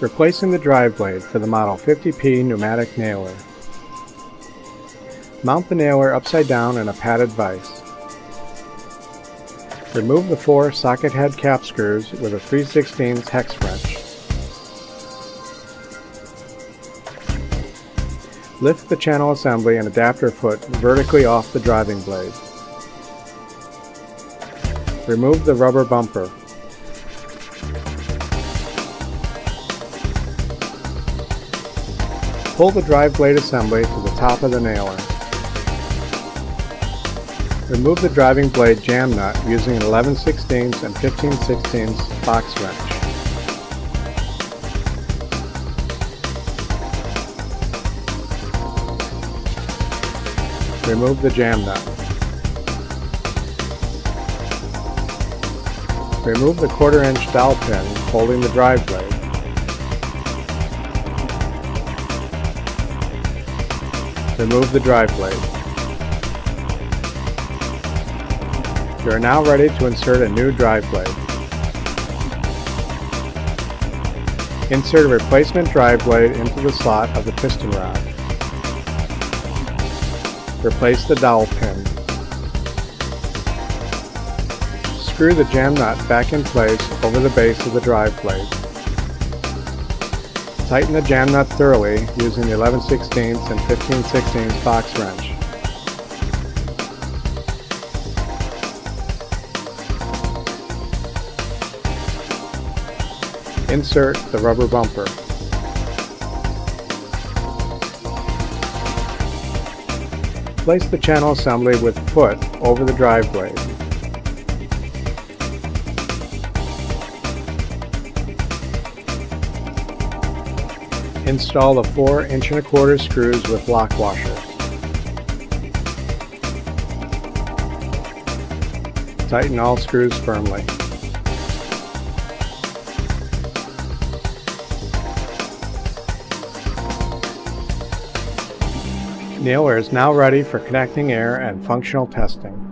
Replacing the drive blade for the Model 50P pneumatic nailer. Mount the nailer upside down in a padded vise. Remove the 4 socket head cap screws with a 3/16 hex wrench. Lift the channel assembly and adapter foot vertically off the driving blade. Remove the rubber bumper. Pull the drive blade assembly to the top of the nailer. Remove the driving blade jam nut using an 11/16 and 15/16 box wrench. Remove the jam nut. Remove the 1/4" dowel pin holding the drive blade. Remove the drive blade. You are now ready to insert a new drive blade. Insert a replacement drive blade into the slot of the piston rod. Replace the dowel pin. Screw the jam nut back in place over the base of the drive blade. Tighten the jam nut thoroughly using the 11/16 and 15/16 box wrench. Insert the rubber bumper. Place the channel assembly with foot over the drive blade. Install the 4 1¼ screws with lock washers. Tighten all screws firmly. Nailer is now ready for connecting air and functional testing.